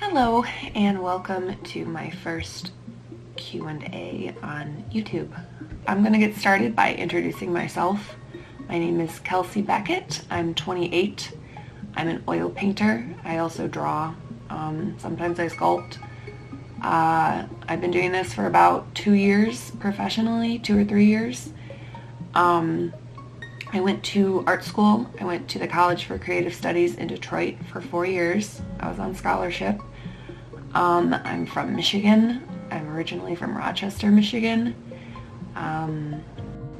Hello and welcome to my first Q&A on YouTube. I'm going to get started by introducing myself. My name is Kelsey Beckett. I'm 28. I'm an oil painter. I also draw. Sometimes I sculpt. I've been doing this for about 2 years professionally, 2 or 3 years. I went to art school. I went to the College for Creative Studies in Detroit for 4 years. I was on scholarship. I'm from Michigan. I'm originally from Rochester, Michigan. And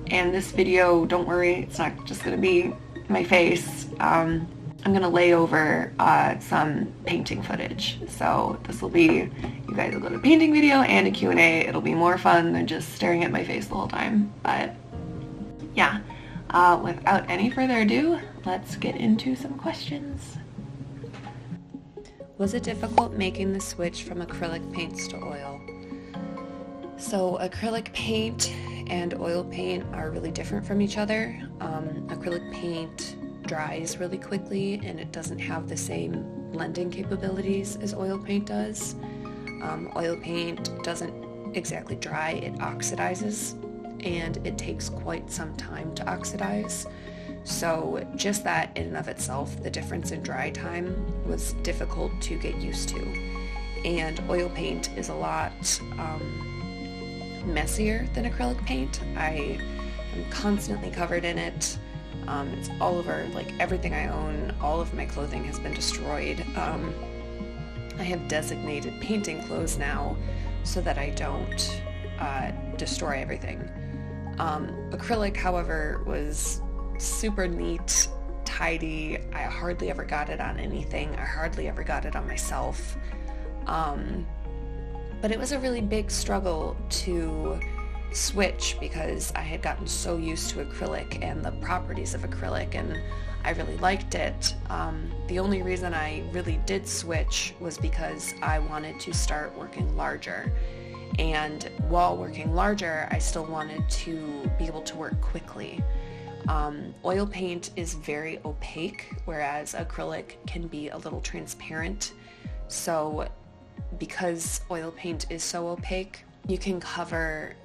this video, don't worry, it's not just going to be my face. I'm going to lay over some painting footage. So this will be, you guys will get a painting video and a Q&A. It'll be more fun than just staring at my face the whole time. But yeah. Without any further ado, let's get into some questions. Was it difficult making the switch from acrylic paints to oil? So acrylic paint and oil paint are really different from each other. Acrylic paint dries really quickly and it doesn't have the same blending capabilities as oil paint does. Oil paint doesn't exactly dry, it oxidizes. And it takes quite some time to oxidize. So just that in and of itself, the difference in dry time was difficult to get used to. And oil paint is a lot messier than acrylic paint. I am constantly covered in it. It's all over, like everything I own, all of my clothing has been destroyed. I have designated painting clothes now so that I don't destroy everything. Acrylic, however, was super neat, tidy. I hardly ever got it on anything. I hardly ever got it on myself. But it was a really big struggle to switch because I had gotten so used to acrylic and the properties of acrylic, and I really liked it. The only reason I really did switch was because I wanted to start working larger. And while working larger, I still wanted to be able to work quickly. Oil paint is very opaque, whereas acrylic can be a little transparent. So because oil paint is so opaque, you can cover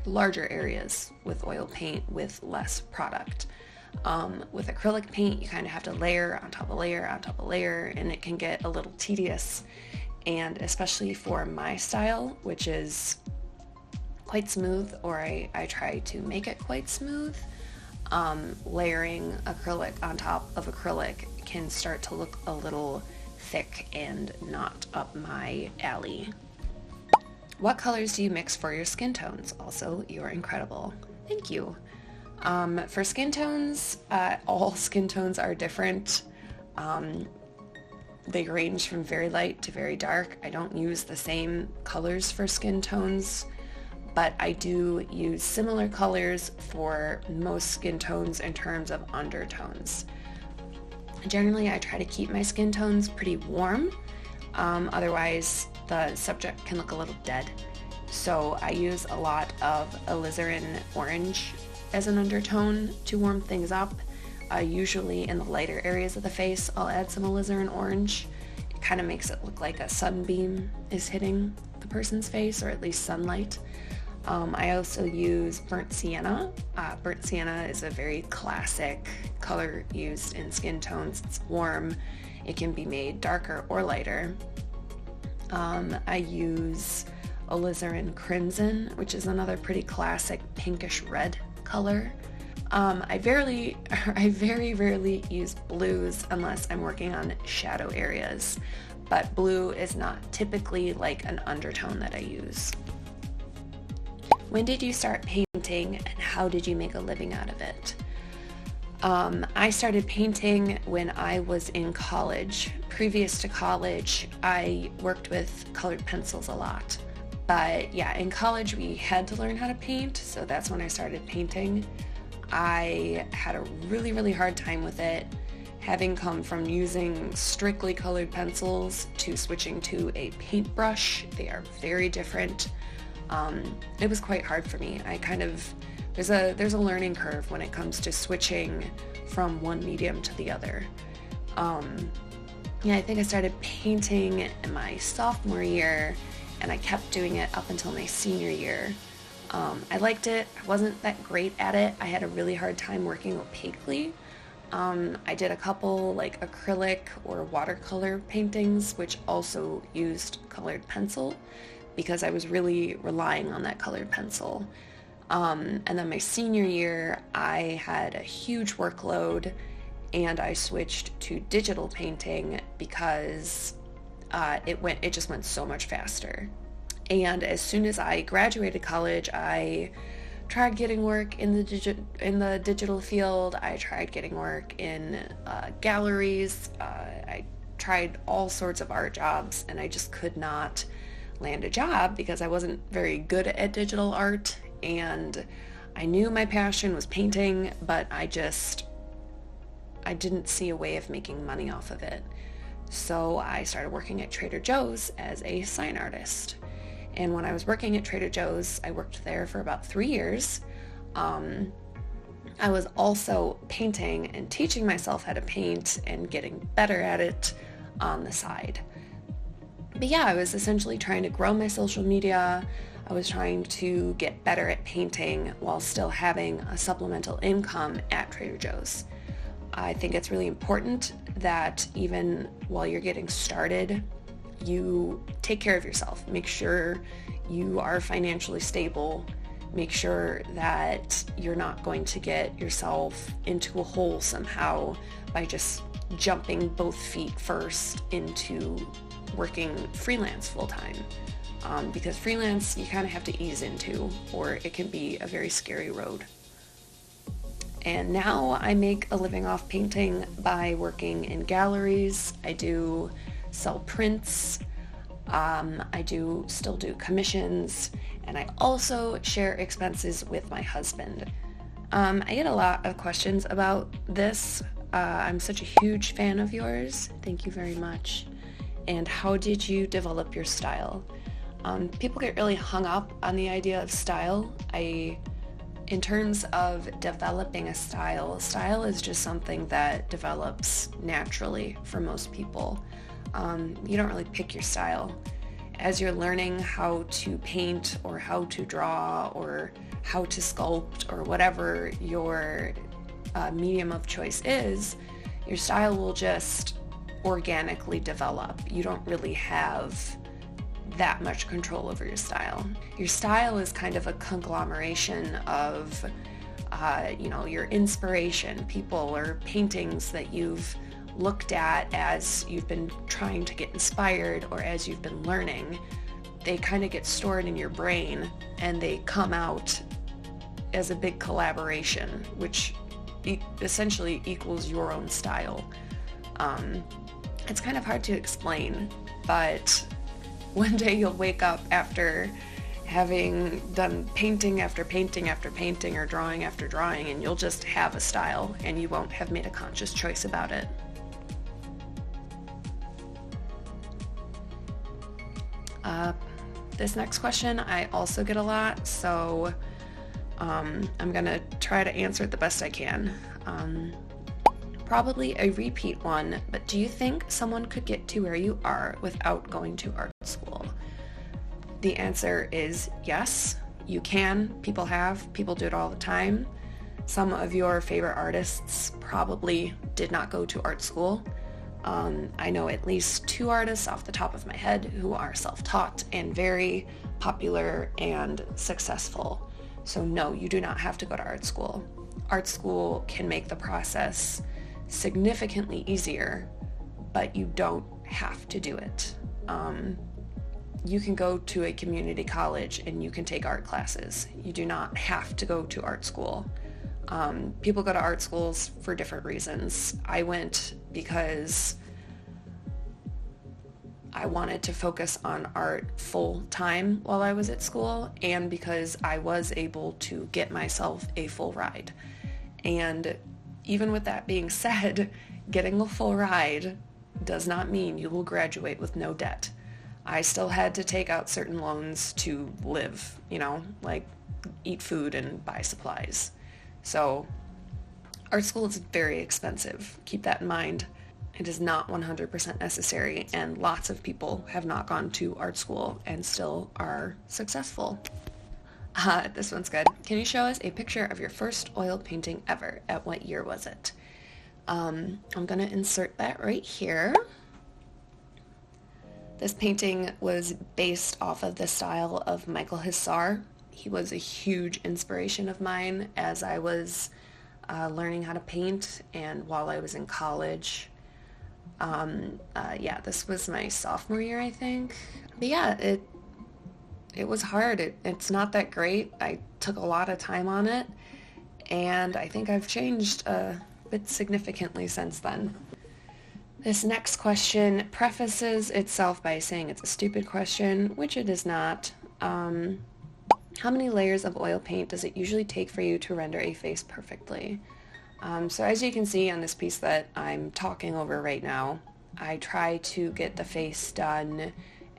larger areas with oil paint with less product. With acrylic paint, you kind of have to layer on top of layer on top of layer, and it can get a little tedious. And especially for my style, which is quite smooth, or I try to make it quite smooth, layering acrylic on top of acrylic can start to look a little thick and not up my alley. What colors do you mix for your skin tones? Also, you're incredible. Thank you. For skin tones, all skin tones are different. They range from very light to very dark. I don't use the same colors for skin tones, but I do use similar colors for most skin tones in terms of undertones. Generally, I try to keep my skin tones pretty warm. Otherwise, the subject can look a little dead. So I use a lot of alizarin orange as an undertone to warm things up. Usually in the lighter areas of the face, I'll add some alizarin orange. It kind of makes it look like a sunbeam is hitting the person's face, or at least sunlight. I also use burnt sienna. Burnt sienna is a very classic color used in skin tones. It's warm. It can be made darker or lighter. I use alizarin crimson, which is another pretty classic pinkish red color. I very rarely use blues unless I'm working on shadow areas, but blue is not typically like an undertone that I use. When did you start painting and how did you make a living out of it? I started painting when I was in college. Previous to college, I worked with colored pencils a lot. But yeah, in college we had to learn how to paint, so that's when I started painting. I had a really hard time with it, having come from using strictly colored pencils to switching to a paintbrush. They are very different. It was quite hard for me. There's a learning curve when it comes to switching from one medium to the other. Yeah, I think I started painting in my sophomore year, and I kept doing it up until my senior year. I liked it. I wasn't that great at it. I had a really hard time working opaquely. I did a couple like acrylic or watercolor paintings, which also used colored pencil because I was really relying on that colored pencil. And then my senior year, I had a huge workload and I switched to digital painting because it just went so much faster. And as soon as I graduated college, I tried getting work in the digital field. I tried getting work in galleries. I tried all sorts of art jobs, and I just could not land a job because I wasn't very good at digital art. And I knew my passion was painting, but I didn't see a way of making money off of it. So I started working at Trader Joe's as a sign artist. And when I was working at Trader Joe's, I worked there for about 3 years. I was also painting and teaching myself how to paint and getting better at it on the side. But yeah, I was essentially trying to grow my social media. I was trying to get better at painting while still having a supplemental income at Trader Joe's. I think it's really important that even while you're getting started, you take care of yourself. Make sure you are financially stable. Make sure that you're not going to get yourself into a hole somehow by just jumping both feet first into working freelance full-time. Because freelance you kind of have to ease into, or it can be a very scary road. And now I make a living off painting by working in galleries. I do sell prints. I still do commissions, and I also share expenses with my husband. I get a lot of questions about this. I'm such a huge fan of yours. Thank you very much. And how did you develop your style? People get really hung up on the idea of style. In terms of developing a style is just something that develops naturally for most people. You don't really pick your style. As you're learning how to paint or how to draw or how to sculpt or whatever your medium of choice is, your style will just organically develop. You don't really have that much control over your style. Your style is kind of a conglomeration of, your inspiration, people or paintings that you've looked at as you've been trying to get inspired or as you've been learning. They kind of get stored in your brain and they come out as a big collaboration, which essentially equals your own style. It's kind of hard to explain, but one day you'll wake up after having done painting after painting after painting or drawing after drawing, and you'll just have a style and you won't have made a conscious choice about it. This next question I also get a lot, so I'm gonna try to answer it the best I can. Probably a repeat one, but do you think someone could get to where you are without going to art school? The answer is yes, you can. People do it all the time. Some of your favorite artists probably did not go to art school. I know at least 2 artists off the top of my head who are self-taught and very popular and successful. So no, you do not have to go to art school. Art school can make the process significantly easier, but you don't have to do it. You can go to a community college and you can take art classes. You do not have to go to art school. People go to art schools for different reasons. I went because I wanted to focus on art full time while I was at school, and because I was able to get myself a full ride. And even with that being said, getting a full ride does not mean you will graduate with no debt. I still had to take out certain loans to live, like eat food and buy supplies. So art school is very expensive. Keep that in mind. It is not 100% necessary, and lots of people have not gone to art school and still are successful. This one's good. Can you show us a picture of your first oil painting ever? At what year was it? I'm going to insert that right here. This painting was based off of the style of Michael Hisar. He was a huge inspiration of mine as I was learning how to paint and while I was in college. Yeah, this was my sophomore year, I think. But yeah, it was hard. It's not that great. I took a lot of time on it, and I think I've changed a bit significantly since then. This next question prefaces itself by saying it's a stupid question, which it is not. How many layers of oil paint does it usually take for you to render a face perfectly? So as you can see on this piece that I'm talking over right now, I try to get the face done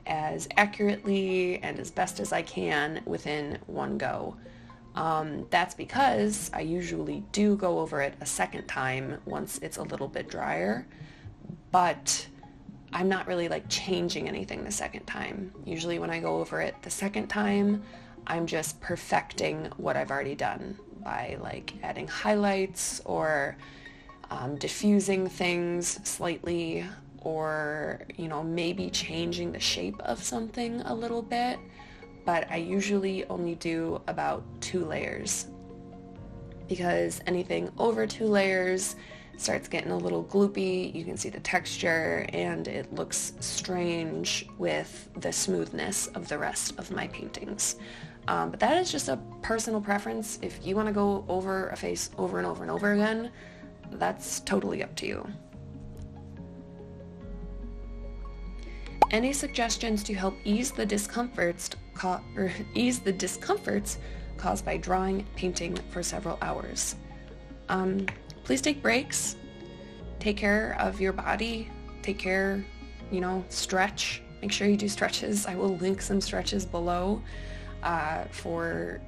as accurately and as best as I can within one go. That's because I usually do go over it a second time once it's a little bit drier, but I'm not really like changing anything the second time. Usually when I go over it the second time, I'm just perfecting what I've already done by like adding highlights or diffusing things slightly, or maybe changing the shape of something a little bit, but I usually only do about 2 layers because anything over 2 layers starts getting a little gloopy. You can see the texture and it looks strange with the smoothness of the rest of my paintings. But that is just a personal preference. If you want to go over a face over and over and over again, that's totally up to you. Any suggestions to help ease the discomforts caused by drawing, painting for several hours? Please take breaks. Take care of your body. Take care, stretch. Make sure you do stretches. I will link some stretches below for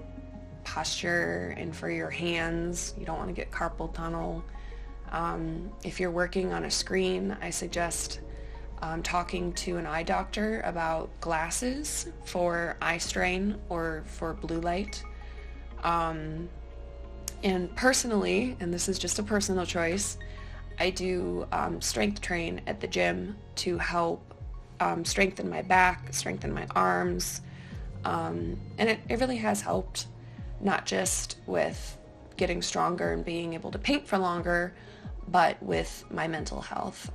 posture and for your hands. You don't want to get carpal tunnel. If you're working on a screen, I suggest talking to an eye doctor about glasses for eye strain or for blue light. And personally, and this is just a personal choice, I do strength train at the gym to help strengthen my back, strengthen my arms, and it really has helped, not just with getting stronger and being able to paint for longer, but with my mental health.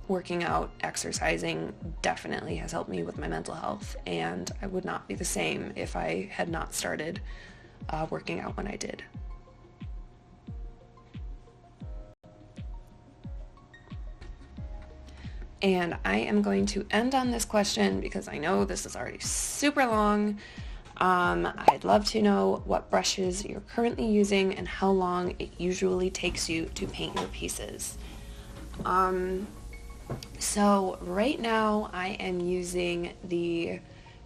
Working out, exercising definitely has helped me with my mental health, and I would not be the same if I had not started working out when I did. And I am going to end on this question because I know this is already super long. I'd love to know what brushes you're currently using and how long it usually takes you to paint your pieces. So right now I am using the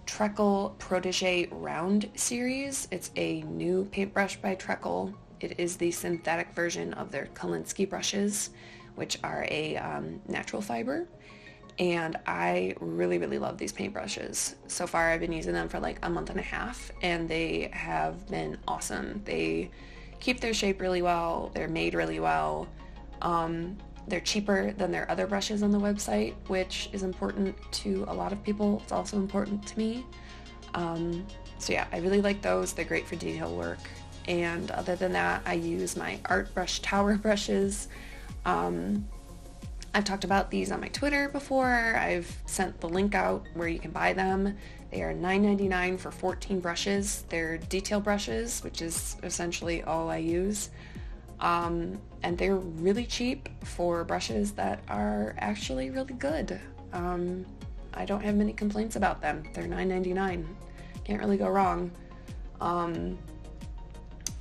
Treckle Protege Round series. It's a new paintbrush by Treckle. It is the synthetic version of their Kolinsky brushes, which are a natural fiber. And I really, really love these paintbrushes. So far I've been using them for like a month and a half, and they have been awesome. They keep their shape really well. They're made really well. They're cheaper than their other brushes on the website, which is important to a lot of people. It's also important to me. So yeah, I really like those. They're great for detail work. And other than that, I use my Art Brush Tower brushes. I've talked about these on my Twitter before. I've sent the link out where you can buy them. They are $9.99 for 14 brushes. They're detail brushes, which is essentially all I use. And they're really cheap for brushes that are actually really good. I don't have many complaints about them. They're $9.99. Can't really go wrong.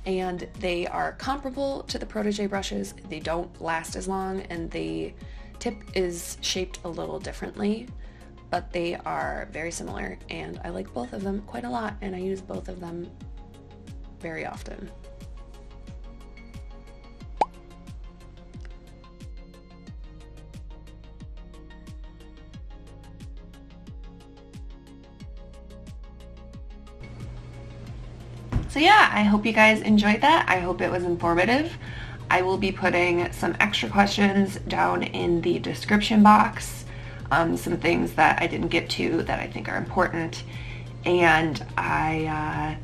And they are comparable to the Protege brushes. They don't last as long, and the tip is shaped a little differently, but they are very similar, and I like both of them quite a lot, and I use both of them very often. So yeah, I hope you guys enjoyed that. I hope it was informative. I will be putting some extra questions down in the description box, some things that I didn't get to that I think are important, and I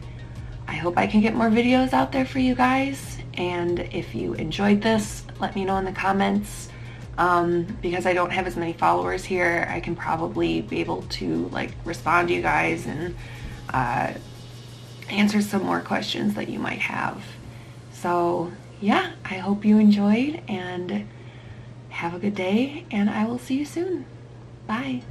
hope I can get more videos out there for you guys. And if you enjoyed this, let me know in the comments. Because I don't have as many followers here, I can probably be able to like respond to you guys and answer some more questions that you might have. So yeah, I hope you enjoyed and have a good day, and I will see you soon. Bye.